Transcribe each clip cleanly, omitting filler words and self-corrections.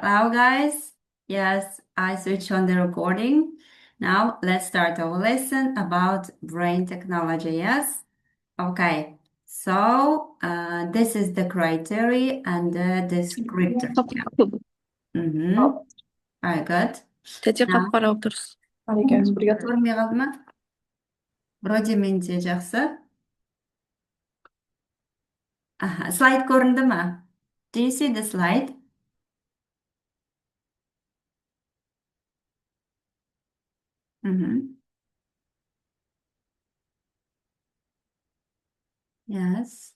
Hello, guys. Yes, I switched on the recording. Now let's start our lesson about brain technology. Yes. Okay. So this is the criteria and the descriptor. Mm-hmm. Very good. Тәте Now, қарап отырсыз. екеуміз бірге көрінбей қалды ма? Вроде менде жақсы. Слайд көрінді ма? Do you see the slide? Mm-hmm. Yes.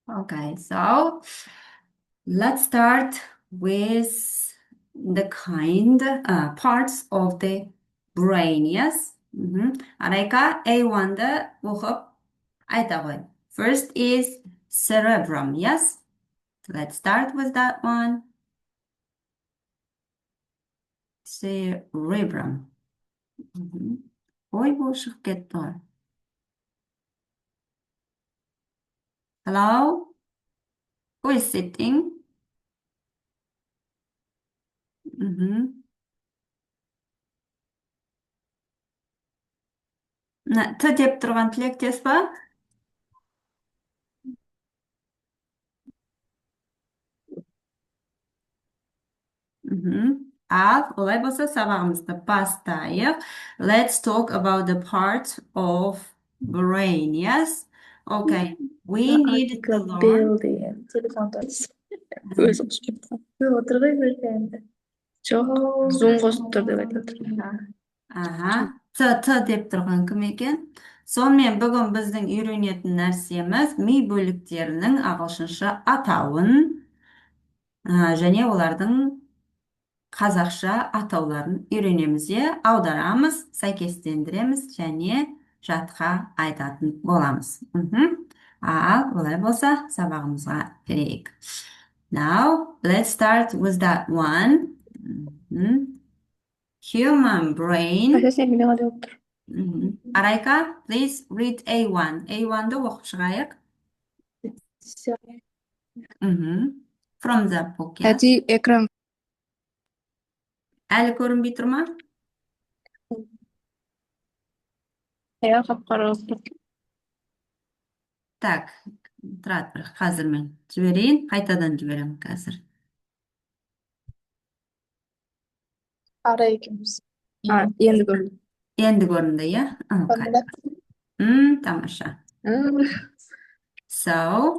Okay, so let's start with the parts of the brain, yes? Арайка A1-ды оқып айта қой. First is cerebrum, yes? Let's start with that one. Cerebrum. Ой, бұл шығып кетті ғой. Hello? Who is sitting? Т деп тұрған тілектес па? Ал, олай болса сабағымызды бастайық. Let's talk about the part of brain, yes? Okay, we need to learn. телефонда Өзі қосып кетті. отыр ғой бірден. Жоқ, зум қосып тұр деп айтып отыр. Т деп тұрған кім екен? Сонымен бүгін біздің үйренетін нәрсеміз ми бөліктерінің ағылшынша атауын және олардың қазақша атауларын үйренеміз, аударамыз, сәйкестендіреміз және жатқа айтатын боламыз. Ал, олай болса, сабағымызға кірейік. Now, let's start with that one. Human brain. Сен мені қалай болып тұр? Арайка, please read A1. A1-ды оқып шығайық. From the book, yeah? Тәте экран. Әлі көрінбей тұр ма? Қап-қара болып тұр. Так, тұрады бір қазір мен жіберейін, қайтадан жіберемін қазір. Ара екеуміз. Енді көрдім. Енді көрінді, иә? Тамаша. So,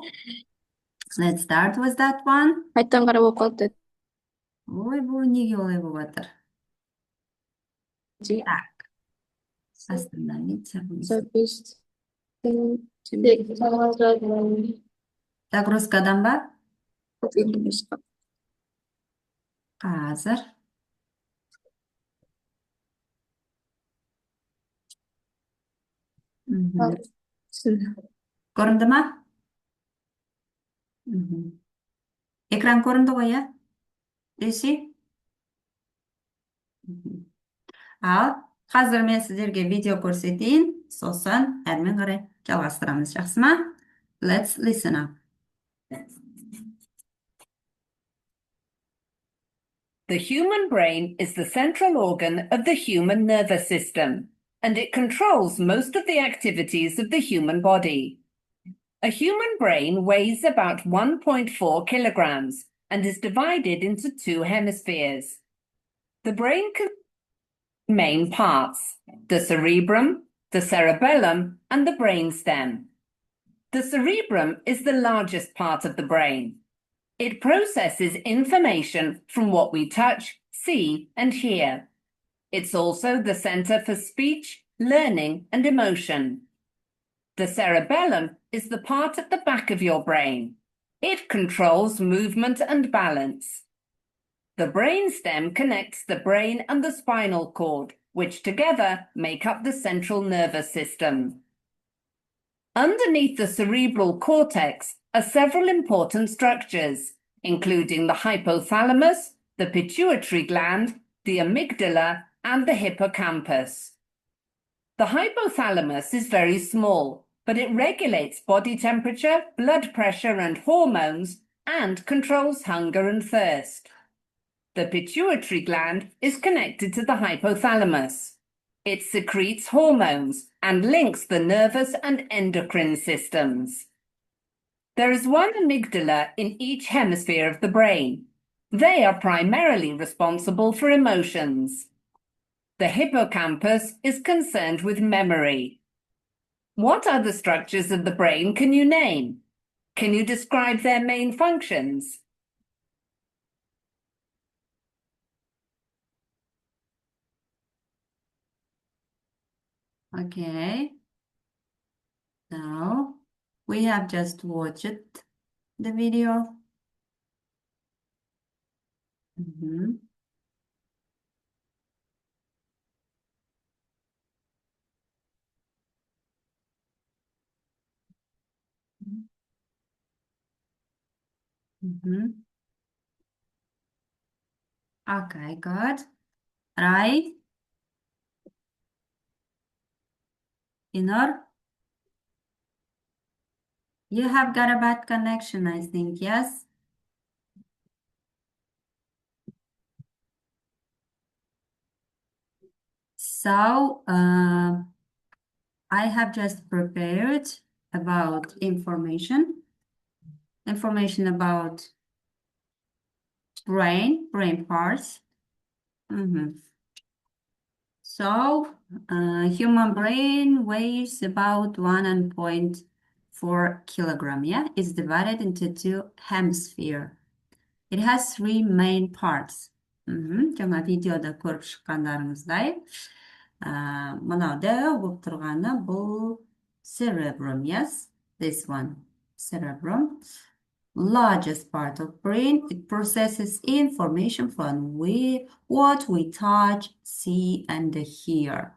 let's start with that one. Қайттан қарап болып қалды. Ой, бұл неге олай болып жатыр? Так, остановиться. Загрузкадан ба? Қазір. Көрінді ма? Экран көрінді ғой, иә? Десе? Ал, қазір мен сіздерге видео көрсетейін, сосын әрмен қарай жалғастырамыз, жақсы ма? Let's listen up. The human brain is the central organ of the human nervous system, and it controls most of the activities of the human body. A human brain weighs about 1.4 kilograms and is divided into two hemispheres. The brain contains main parts: the cerebrum, the cerebellum, and the brainstem. The cerebrum is the largest part of the brain. It processes information from what we touch, see, and hear. It's also the center for speech, learning, and emotion. The cerebellum is the part at the back of your brain. It controls movement and balance. The brainstem connects the brain and the spinal cord, which together make up the central nervous system. Underneath the cerebral cortex are several important structures, including the hypothalamus, the pituitary gland, the amygdala, and the hippocampus. The hypothalamus is very small, but it regulates body temperature, blood pressure, and hormones, and controls hunger and thirst. The pituitary gland is connected to the hypothalamus. It secretes hormones and links the nervous and endocrine systems. There is one amygdala in each hemisphere of the brain. They are primarily responsible for emotions. The hippocampus is concerned with memory. What other structures of the brain can you name? Can you describe their main functions? Okay. Now we have just watched the video. Mhm. Mhm. Okay, good. Right? Inor, you have got a bad connection, I think, yes? So, I have just prepared about information about brain parts. So, human brain weighs about 1.4 kilogram, yeah? It's divided into two hemisphere. It has three main parts. Жаңа видеода көріп шыққандарыңыздай, мынауда болып тұрғаны бұл cerebrum, yes? This one, cerebrum. Largest part of brain, it processes information from what we touch, see, and hear.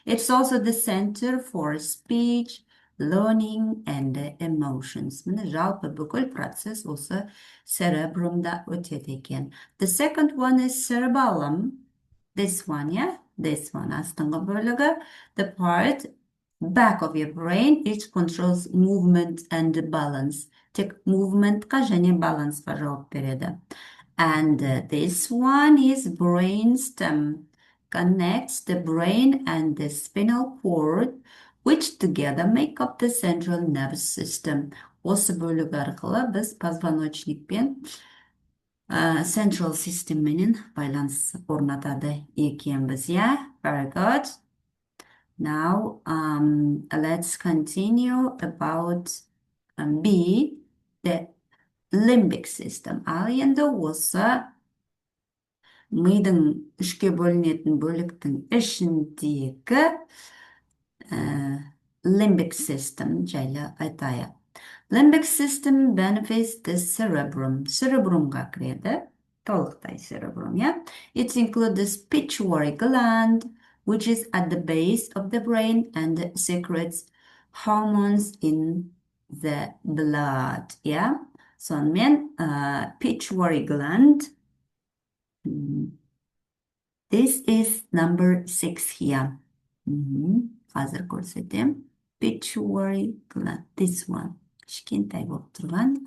It's also the center for speech, learning, and emotions. міне жалпы бүкіл процесс осы cerebrumда өтеді екен. The second one is cerebellum. This one, yeah? This one, астыңғы бөлігі. The part back of your brain, it controls movement and balance. Тек movementқа және балансқа жауап береді. And this one is brainstem. Connects the brain and the spinal cord, which together make up the central nervous system. Осы бөлік арқылы біз позвоночник пен central system менен байланыс орнатады екенбіз, yeah? Very good. Now, let's continue about B, the limbic system. Ал енді осы мидың үшке бөлінетін бөліктің ішіндегі limbic system жайлы айтайық. Limbic system benefits the cerebrum. Cerebrumға кіреді, толықтай cerebrum, yeah? It includes the pituitary gland, which is at the base of the brain and secretes hormones in the blood, yeah? Сонымен pituitary gland, this is number 6 here. Қазір көрсетем. Pituitary gland, this one. Кішкентай болып тұрған,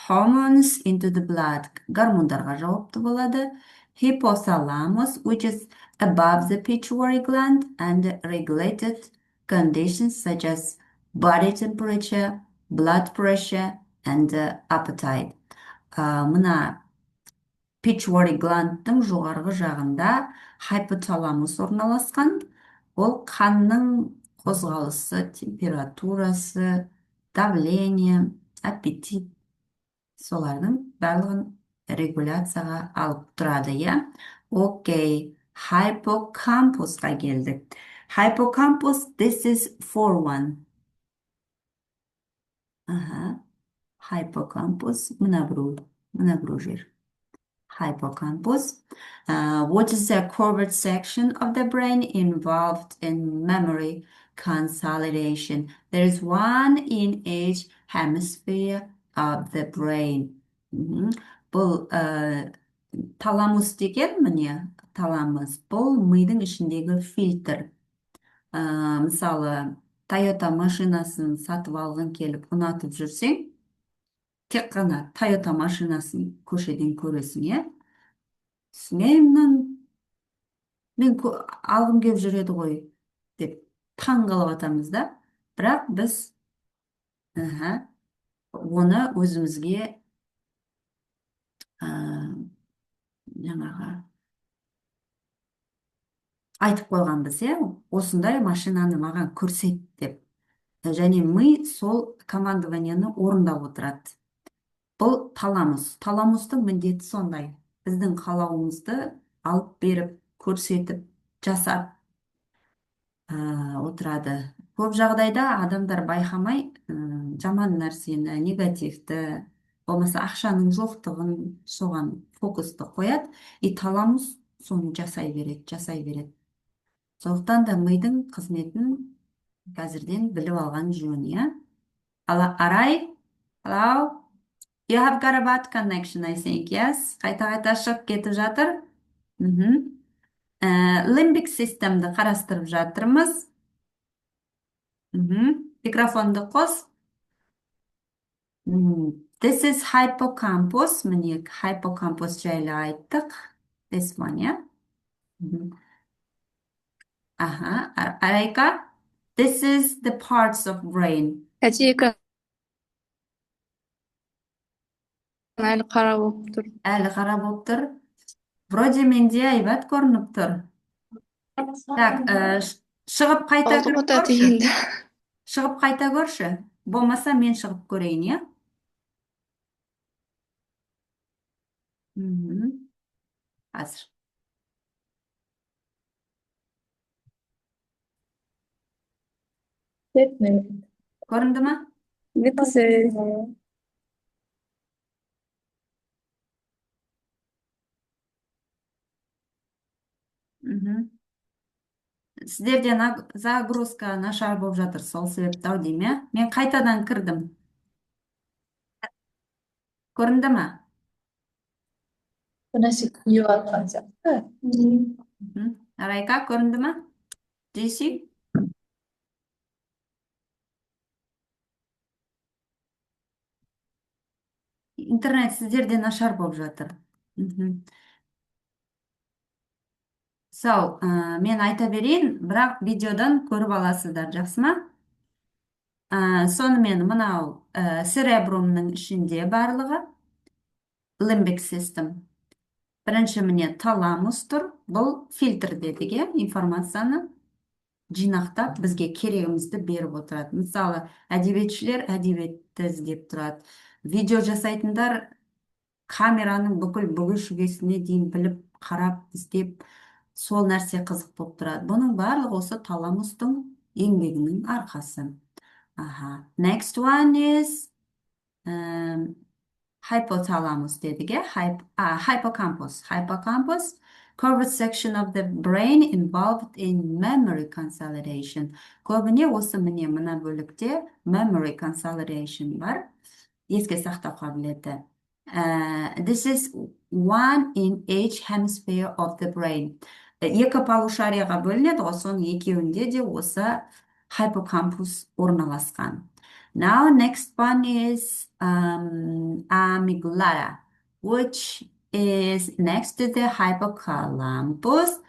hormones into the blood, гормондарға жауапты болады. Hypothalamus, which is above the pituitary gland and regulated conditions such as body temperature, blood pressure, and appetite. Мына pituitary glandтың жоғарғы жағында hypothalamus орналасқан. Ол қанның қозғалысы, температурасы, давление, аппетит, солардың барлығын регуляцияға алып тұрады, иә? Окей, hippocampusқа келдік. Hippocampus, this is 4-1. Hippocampus, мына біреу жер. Hippocampus. What is the covert section of the brain involved in memory consolidation? There is one in each hemisphere of the brain. Бұл таламус деген, міне, таламус, бұл мидың ішіндегі фильтр. мысалы, Toyota машинасын сатып алғың келіп ұнатып жүрсең, тек қана Toyota машинасын көшеден көресің, иә? Мен алғым келіп жүреді ғой деп таң қалып жатамыз да. Бірақ біз оны өзімізге жаңағы айтып қойғанбыз, иә, осындай машинаны маған көрсет деп. Және ми сол командованияны орындап отырады. Бұл таламус. Таламустың міндеті сондай. Біздің қалауымызды алып беріп, көрсетіп, жасап отырады. Көп жағдайда адамдар байқамай жаман нәрсені, негативті, болмаса ақшаның жоқтығын соған фокусты қояды. И таламус соны жасай береді. Сондықтан да мидың қызметін қазірден біліп алған жөн, иә? Арай, hello? You have got a bad connection, I think, yes? Қайта-қайта шығып кетіп жатыр. Limbic системді қарастырып жатырмыз. Микрофонды қос. This is hippocampus. Міне, hippocampus жайлы айттық. This one, yeah? Арайка, this is the parts of brain. Әже әлі қара болып тұр. Әлі қара болып тұр. Вроде менде айбат көрініп тұр. Так, шығып қайта Oldu кіріп bu da көрші. değildi. Шығып қайта көрші. Болмаса мен шығып көрейін, иә? Қазір. Yetmiyor. Көрінді ма? Bitti. Сіздерде загрузка нашар болып жатыр, сол себепті ау деймін, иә? Мен қайтадан кірдім. Көрінді ма? Güneşi yiyor atacak. Арайка, көрінді ма? Do you see? Интернет сіздерде нашар болып жатыр. Мен айта берейін, бірақ видеодан көріп аласыздар, жақсы ма? Сонымен мынау церебрумның ішінде барлығы limbic system. Бірінші міне таламус тұр. Бұл фильтр дедік, иә, информацияны жинақтап, бізге керегімізді беріп отырады. Мысалы, әдебиетшілер әдебиетті іздеп тұрады. Видео жасайтындар камераның бүкіл бүге-шүгесіне дейін біліп, қарап, іздеп, сол нәрсе қызық болып тұрады. Бұның барлығы осы таламустың еңбегінің арқасы. Next one is hypothalamus дедік, иә? Hippocampus. Hippocampus, curved section of the brain involved in memory consolidation. Көбіне осы міне мына бөлікте memory consolidation бар. Еске сақтау қабілеті. This is one in each hemisphere of the brain. Екі полушарияға бөлінеді ғой, соның екеуінде де осы hippocampus орналасқан. Now, next one is amygdala, which is next to the hippocampus.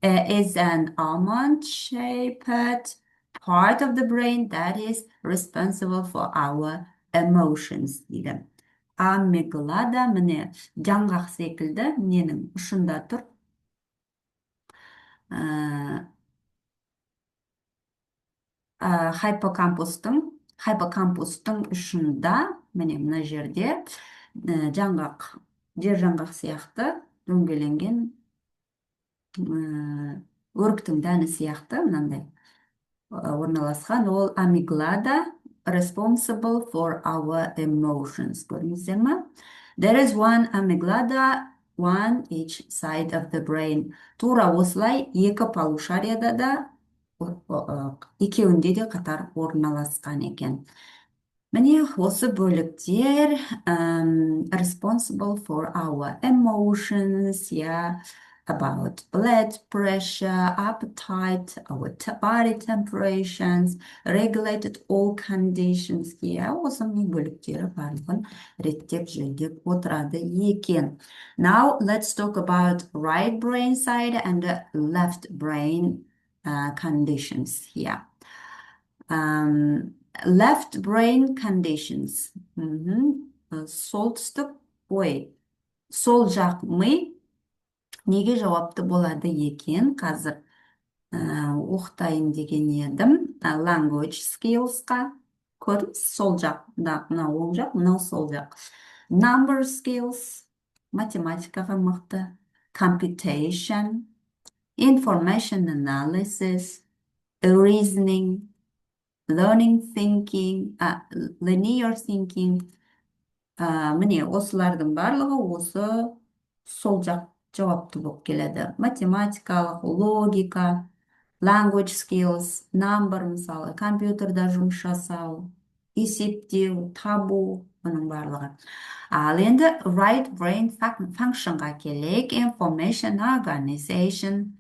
Is an almond-shaped part of the brain that is responsible for our emotions, дейді. Амигдала міне жаңғақ секілді ненің ұшында тұр. Хайпокампустың ұшында, міне мына жерде жаңғақ, жер жаңғақ сияқты дөңгеленген өріктің дәні сияқты мынандай орналасқан. Ол амигдала, responsible for our emotions. Көрдіңіздер ме? There is one amygdala, one each side of the brain. Тура осылай екі полушарияда да екеуінде де қатар орналасқан екен. Міне осы бөліктер responsible for our emotions, about blood pressure, appetite, our body temperatures, regulated all conditions. Иә, осы ми бөліктері барлығын реттеп жөндеп отырады екен. Now, let's talk about right brain side and the left brain conditions here. Left brain conditions. Солтүстік, сол жақ ми неге жауапты болады екен? Қазір оқытайын деген едім. Language skillsқа. Көрдіңіз, сол жақ, мынау оң жақ, мынау сол жақ. Number skills, математикаға мықты. Computation, information analysis, reasoning, learning thinking, linear thinking. Міне, осылардың барлығы осы сол жақ жауапты болып келеді. Математикалық, логика, language skills, number мысалы, компьютерда жұмыс жасау, есептеу, табу, бұның барлығы. Ал енді right brain functionға келек, information organization,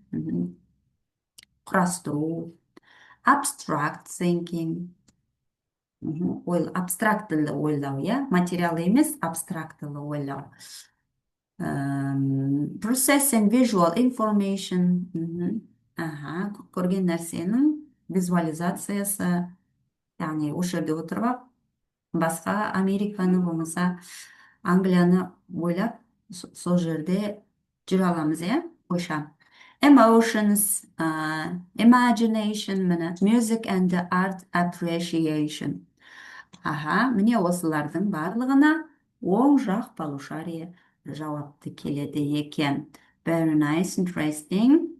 құрастыру, abstract thinking, абстрактылы ойлау, иә, материал емес, абстрактылы ойлау. Processing visual information, көрген нәрсенің визуализациясы, яғни осы жерде отырып, басқа Американы болмаса Англияны ойлап, сол жерде жүре аламыз, иә, ойша. Emotions, imagination, music and art appreciation. Міне осылардың барлығына оң жақ полушария жауапты келеді екен. Very nice, interesting.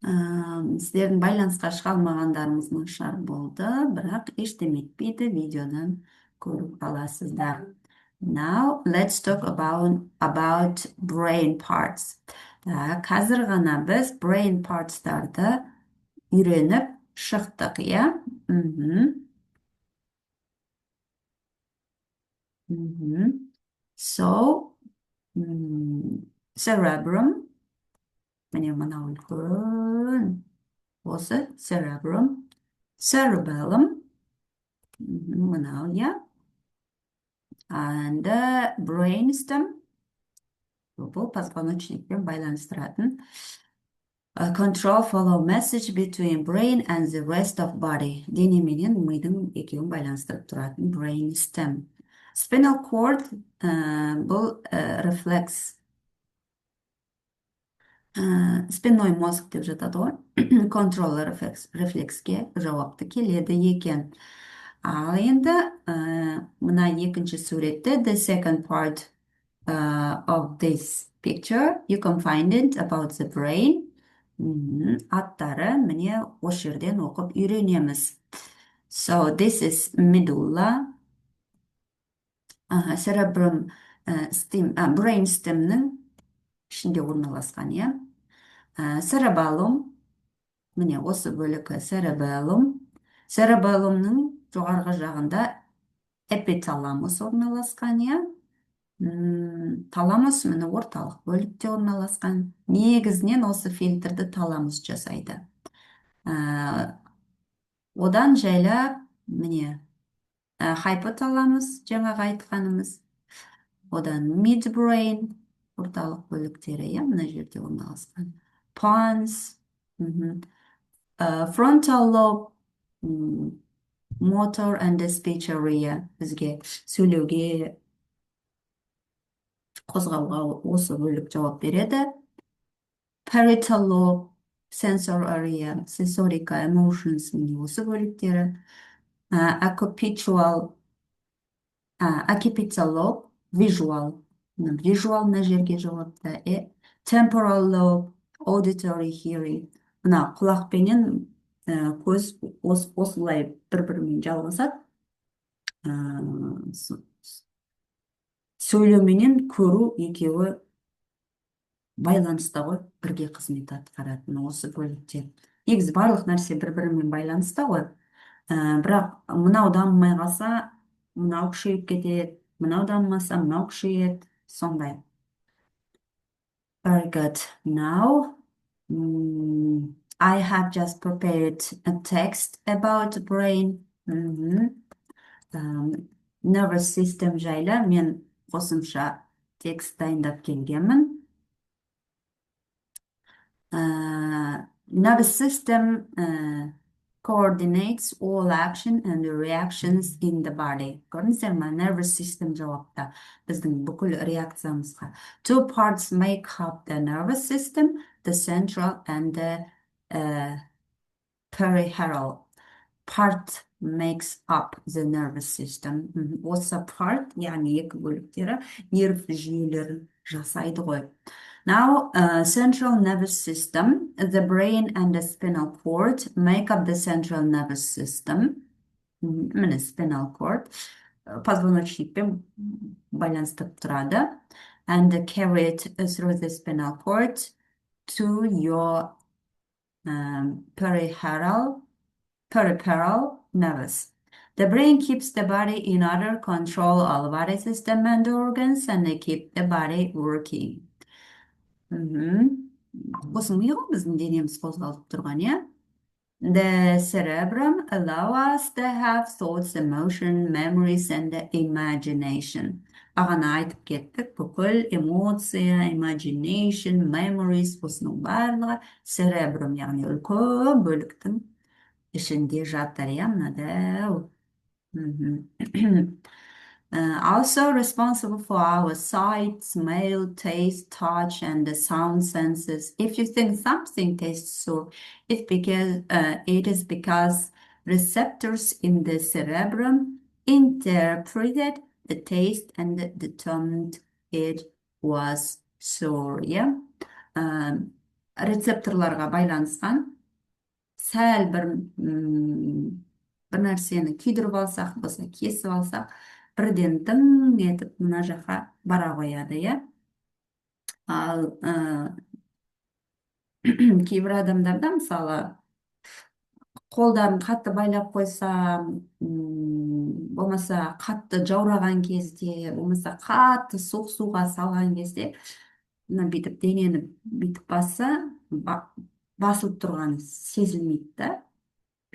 Сіздердің байланысқа шыға алмағандарыңыз нашар болды, бірақ ештеме етпейді, видеодан көріп аласыздар. Now, let's talk about brain parts. Қазір ғана біз brain partstарды үйреніп шықтық, иә? So, cerebrum, міне мынау үлкен, осы cerebrum, cerebellum, мынау, иә? And brainstem, бұл позвоночникпен байланыстыратын. Control follow message between brain and the rest of body. Дене менен мидың екеуін байланыстырып тұратын brainstem. Spinal cord, бұл reflex. Спинной мозг деп жатады ғой. Control reflexке жауапты келеді екен. Ал енді мына екінші суретте, the second part of this picture, you can find it about the brain. Аттары міне осы жерден оқып үйренеміз. So this is medulla, cerebrum, brainstemнің ішінде орналасқан, иә. Cerebellum, міне осы бөлігі cerebellum. Cerebellumның жоғарғы жағында эпиталамус орналасқан, иә. Таламус міне орталық бөлікте орналасқан. Негізінен осы фильтрді таламус жасайды. Одан жайлап, міне, hypothalamus, жаңағы айтқанымыз. Одан midbrain, орталық бөліктері, иә, мына жерде орналасқан. Pons, frontal lobe, motor and speech area, бізге сөйлеуге, қозғауға осы бөлік жауап береді. Parietal lobe, sensor area, sensorika, emotions, осы бөліктері. Occipital lobe, visual мына жерге жауапты. Temporal lobe, auditory hearing. Мына құлақпенен көз осылай бір-бірімен жалғасады. Сөйлеуменен көру екеуі байланысты ғой, бірге қызмет атқаратын осы бөлікте. Негізі барлық нәрсе бір-бірімен байланысты ғой. Бірақ мынау дамымай қалса, мынау күшейіп кетеді, мынау дамымаса, мынау күшейеді, сондай. Very good. Now, I have just prepared a text about brain. Nervous system жайлы мен қосымша текст дайындап келгенмін. Nervous system coordinates all action and reactions in the body. Көрдіңіздер ма? Nervous system жауапта біздің бүкіл реакциямызға. Two parts make up the nervous system, the central and the peripheral. Part makes up the nervous system. Осы part, яғни екі бөліктері нерв жүйелерін жасайды ғой. Now, central nervous system, the brain and the spinal cord make up the central nervous system. Міне spinal cord, позвоночникпен байланыстырып тұрады. And carry it through the spinal cord to your peripheral nervous. The brain keeps the body in order, control all body system and organs, and they keep the body working. Осы ми ғой біздің денеміз қозғалып тұрған, иә? The cerebrum allow us to have thoughts, emotion, memories, and imagination. Ағана айтып кеттік, бүкіл эмоция, imagination, memories, осының барлығы cerebrum, яғни үлкен бөліктің ішінде жатыр, иә, мынада. Also responsible for our sight, smell, taste, touch, and the sound senses. If you think something tastes sour, it is because receptors in the cerebrum interpreted the taste and determined it was sour. Yeah? Рецепторларға байланысқан сәл бір нәрсені күйдіріп алсақ, болса кесіп алсақ, бірден дың етіп мына жаққа бара қояды, иә? Ал кейбір адамдарда мысалы қолдарын қатты байлап қойса, болмаса қатты жаураған кезде, болмаса қатты суық суға салған кезде, мына бүйтіп денені бүйтіп баса, басылып тұрғаны сезілмейді да,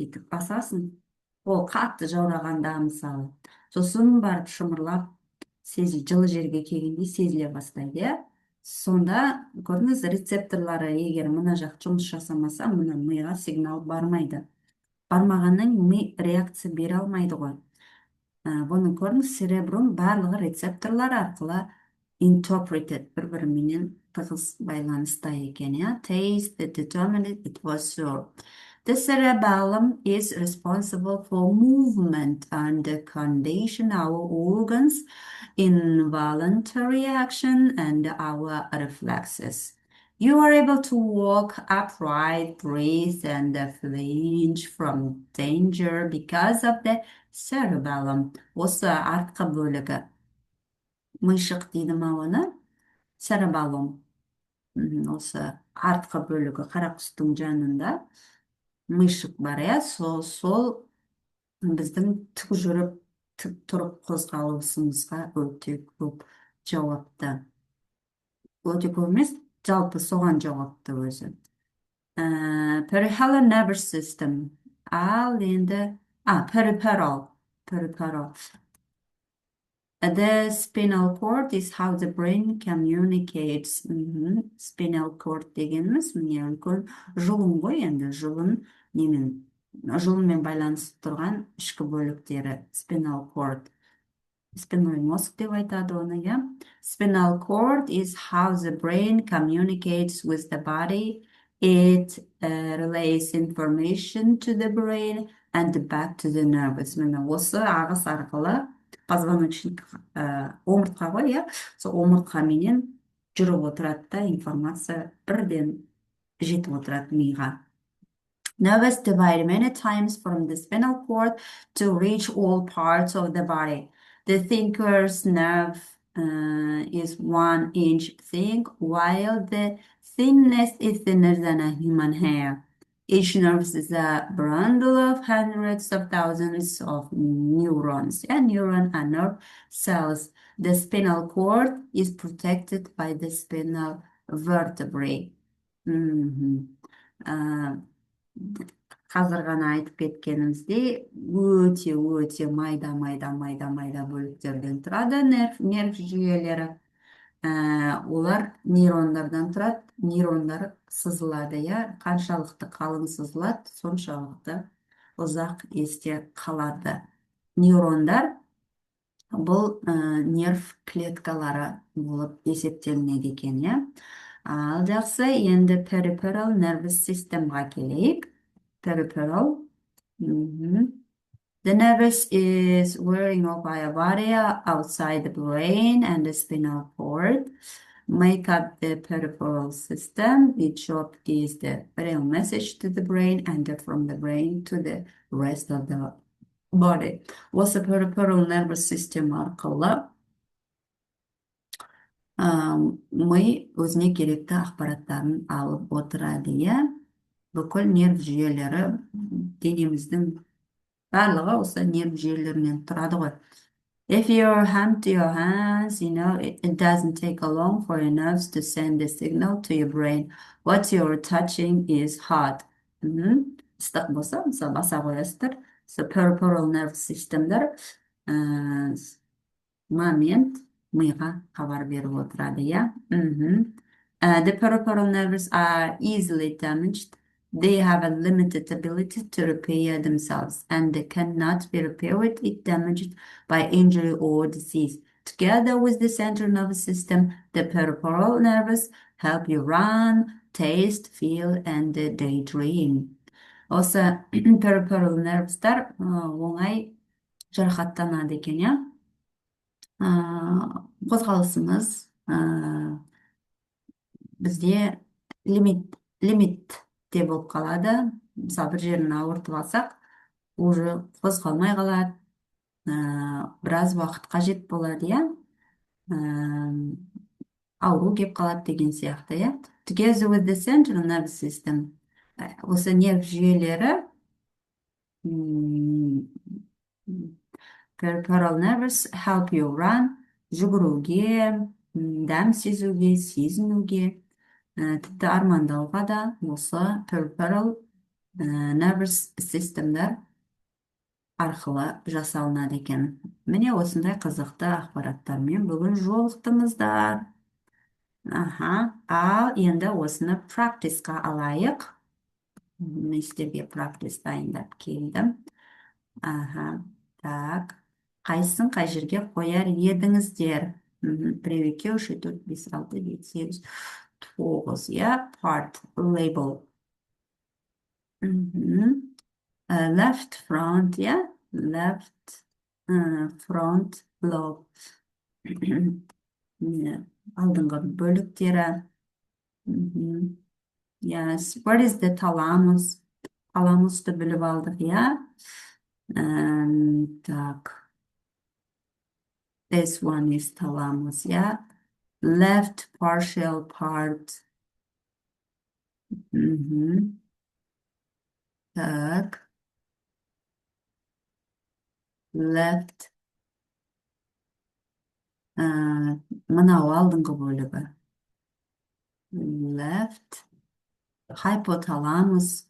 бүйтіп басасын. Ол қатты жаурағанда мысалы. Сосын барып шымырлап, жылы жерге келгенде сезіле бастайды, иә? Сонда, көрдіңіз, рецепторлары егер мына жақ жұмыс жасамаса, мына миға сигнал бармайды. Бармағаннан ми реакция бере алмайды ғой. Бұны көрдіңіз, церебрум барлығы рецепторлар арқылы interpreted, бір-біріменен тығыз байланыста екен, иә? Taste, determined, it was sour. The cerebellum is responsible for movement and condition our organs, involuntary action, and our reflexes. You are able to walk upright, breathe, and flinch from danger because of the cerebellum. Осы артқы бөлігі. Мыйшық дейді ма оны? Cerebellum. Осы артқы бөлігі қарақұстың жанында. Мыйшық бар, иә? Сол біздің тік жүріп, тік тұрып қозғалысымызға өте көп жауапты. Өте көп емес, жалпы соған жауапты өзі. Peripheral nervous system. Ал енді, peripheral. The spinal cord is how the brain communicates. Spinal cord дегеніміз, міне үлкен жұлын ғой, енді жұлынмен байланысып тұрған ішкі бөліктері, spinal cord. Спинной мозг деп айтады оны, иә? Spinal cord is how the brain communicates with the body. It relays information to the brain and back to the nervous. Міне осы ағыс арқылы позвоночник омыртқа ғой, иә? Сол омыртқаменен жүріп отырады да, информация бірден жетіп отырады миға. Nerves divide many times from the spinal cord to reach all parts of the body. The thinker's nerve is 1 inch thick, while the thinnest is thinner than a human hair. Each nerve is a bundle of hundreds of thousands of neurons. Yeah, neuron and nerve cells. The spinal cord is protected by the spinal vertebrae. Қазір ғана айтып кеткеніміздей өте майда бөліктерден тұрады нерв жүйелері. Олар нейрондардан тұрады. Нейрондар сызылады, қаншалықты қалың сызылады, соншалықты ұзақ есте қалады. Нейрондар бұл нерв клеткалары болып есептелінеді екен, Ал жақсы, енді peripheral nervous systemға келейік. Peripheral. The nervous is wearing of a area outside the brain and the spinal cord make up the peripheral system. Each of is the real message to the brain and from the brain to the rest of the body. Осы peripheral nervous system арқылы ми өзіне керекті ақпараттарын алып отырады, Бүкіл нерв жүйелері денеміздің барлығы осы нерв жүйелерінен тұрады ғой. If you empty your hands, it doesn't take long for your nerves to send the signal to your brain. What you're touching is hot. Ыстық болса, мысалы, баса қоясыздар. So peripheral nerve systemдер момент миға хабар беріп отырады, The peripheral nerves are easily damaged. They have a limited ability to repair themselves, and they cannot be repaired if damaged by injury or disease. Together with the central nervous system, the peripheral nerves help you run, taste, feel, and daydream. Осы peripheral nervestар оңай жарақаттанады екен, Қозғалысымыз бізде лимитте болып қалады. Мысалы, бір жерін ауыртып алсақ, уже қозғалмай қалады, біраз уақыт қажет болады, ауру кеп қалады деген сияқты, Together with the central nervous system, осы нерв жүйелері peripheral nerves help you run, жүгіруге, дәм сезуге, сезінуге, тіпті армандауға да осы peripheral nervous systemдер арқылы жасалынады екен. Міне осындай қызықты ақпараттармен бүгін жолықтыңыздар. Ал енді осыны практисқа алайық. Сіздерге практис дайындап келдім. Так, қайсың қай жерге қояр едіңіздер? 1, 2, 3, 4, 5, 6, 7, 8, 9, part, label. Left front, left front lobe. Алдыңғы бөліктері. Yes, what is the thalamus? Таламусты біліп алдық, Так. This one is thalamus, Left partial part. Так. Left. Мынау алдыңғы бөлігі. Left. Hypothalamus.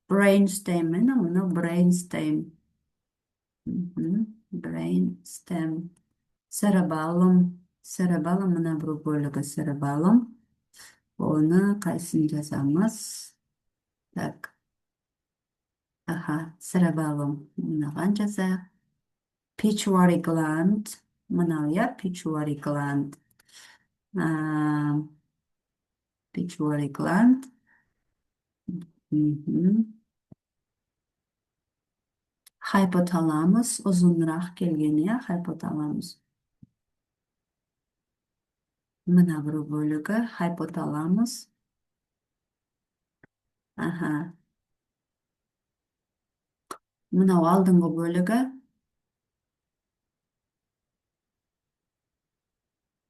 Brainstem. Мынау brainstem. Brainstem. Cerebellum. Cerebellum мына бір бөлігі cerebellum. Оны қайсын жазамыз? Так. Cerebellum. Мынаған жазайық. Pituitary gland. Мынау, pituitary gland. Pituitary gland. Hypothalamus. Ұзынырақ келген, hypothalamus. Мына бір бөлігі hypothalamus. Мынау алдыңғы бөлігі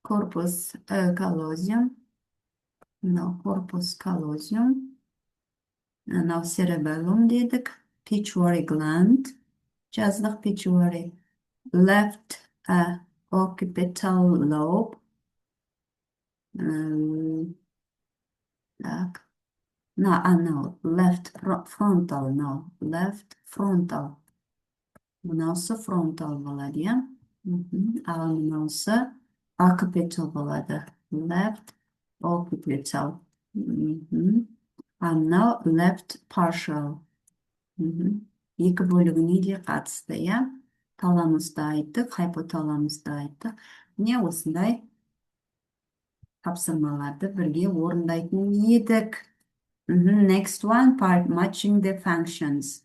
corpus callosum. Мынау corpus callosum. Мынау cerebellum дедік. Pituitary gland. Жаздық pituitary. Left occipital lobe. Так. No, left frontal, no, left frontal. Mынаусы frontal болады, иә? Ал мынаусы occipital болады. Left occipital. Ал мынау left partial. Екі бөлігіне де қатысты, иә? Таламусты айттық, хайпоталамусты айттық. Міне осындай тапсырмаларды бірге орындайтын едік. Next one, part matching the functions.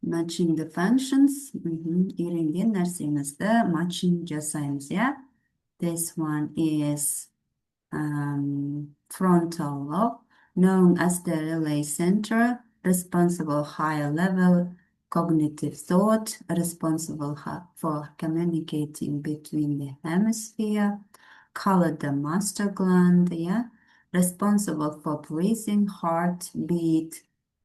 Matching the functions. Үйренген нәрсемізді matching жасаймыз, иә? This one is frontal lobe, known as the relay center, responsible higher level cognitive thought, responsible for communicating between the hemisphere, called the master gland, yeah, responsible for breathing, heartbeat,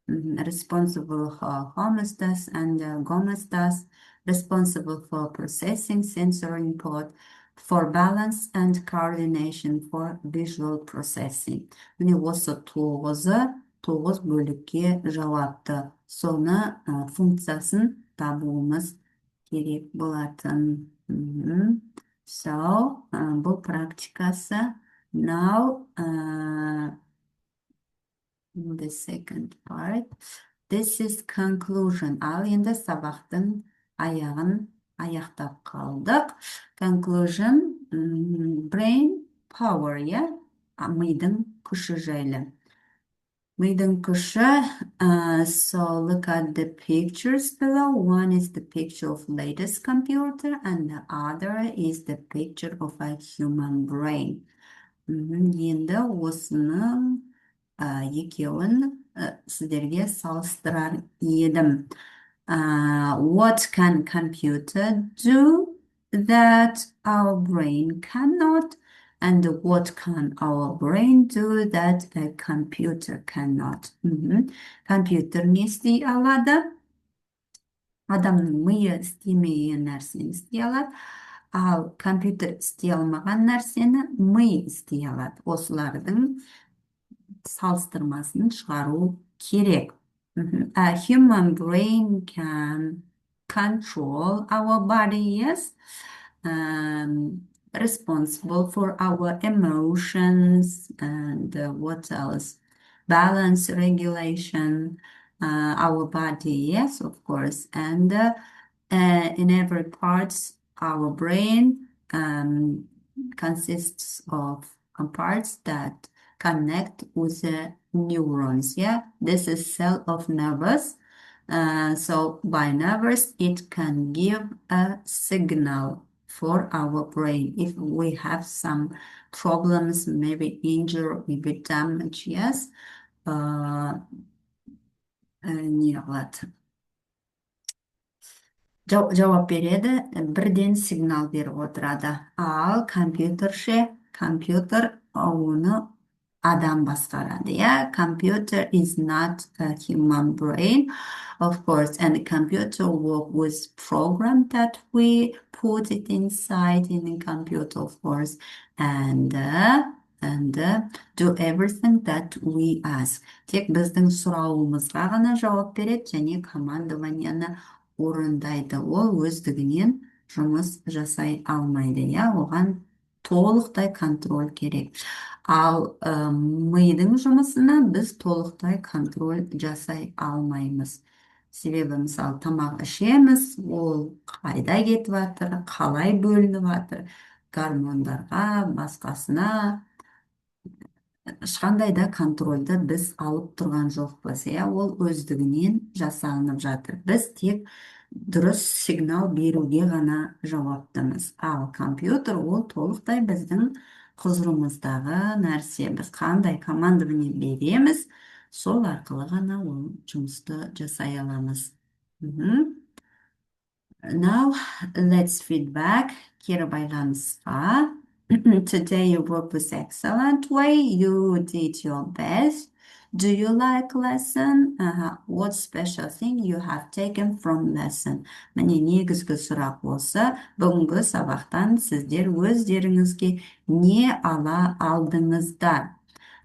responsible for homeostasis and homeostasis, responsible for processing sensory input, for balance and coordination, for visual processing. Міне осы тоғыз бөлікке жауапты. Соны функциясын табуымыз керек болатын. So, бұл практикасы. Now, the second part. This is conclusion. Ал енді сабақтың аяқтап қалдық. Conclusion, brain power, yeah? Мидың күші жайлы. Мидың күші, so look at the pictures below. One is the picture of latest computer and the other is the picture of a human brain. Енді осының екеуін сіздерге салыстырар едім. What can computer do that our brain cannot? And what can our brain do that a computer cannot? Компьютер не істей алады? Адамның миы істемеген нәрсені істей алады. Ал компьютер істей алмаған нәрсені ми істей алады. Осылардың салыстырмасын шығару керек. A human brain can control our body, yes, responsible for our emotions and what else? Balance, regulation, our body, yes, of course, and in every part, our brain consists of parts that connect with the neurons, yeah? This is cell of nervous. So by nervous, it can give a signal for our brain. If we have some problems, maybe injury, maybe damage, yes? Жауап береді, бірден сигнал беріп отырады. Ал компьютер оны адам басқарады, yeah? Computer is not a human brain, of course, and the computer work with program that we put it inside in the computer, of course, and do everything that we ask. Тек біздің сұрауымызға ғана жауап береді және командованияны орындайды. Ол өздігінен жұмыс жасай алмайды, иә? Оған толықтай контроль керек. Ал мидың жұмысына біз толықтай контроль жасай алмаймыз. Себебі, мысалы, тамақ ішеміз, ол қайда кетіп жатыр, қалай бөлініп жатыр, гормондарға, басқасына ешқандай да контрольді біз алып тұрған жоқпыз, иә? Ол өздігінен жасалынып жатыр. Біз тек дұрыс сигнал беруге ғана жауаптымыз. Ал компьютер ол толықтай біздің құзырымыздағы нәрсе. Біз қандай командование береміз, сол арқылы ғана ол жұмысты жасай аламыз. Now, let's feedback. Кері байланысқа. Today you worked with excellent way. You did your best Do you like lesson? What special thing you have taken from lesson? Міне негізгі сұрақ осы. Бүгінгі сабақтан сіздер өздеріңізге не ала алдыңыздар?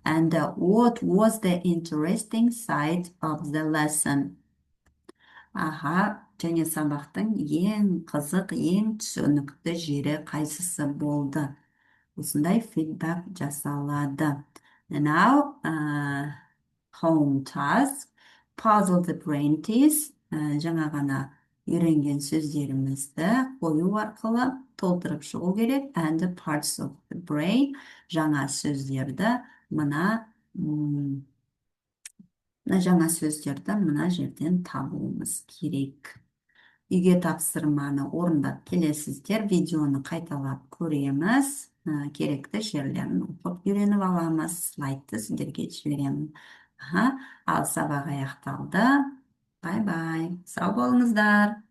And what was the interesting side of the lesson? Және сабақтың ең қызық, ең түсінікті жері қайсысы болды? Осындай фидбак жасалады. Now, home task, puzzle the brain teeth, жаңа ғана үйренген сөздерімізді қою арқылы толтырып шығу керек. And the parts of the brain, жаңа сөздерді жаңа сөздерді мына жерден табуымыз керек. Үйге тапсырманы орындап келесіздер, видеоны қайталап көреміз, керекті жерлерін оқып үйреніп аламыз, слайдты сіздерге жіберемін. Ал сабақ аяқталды. Бай-бай. Сау болыңыздар.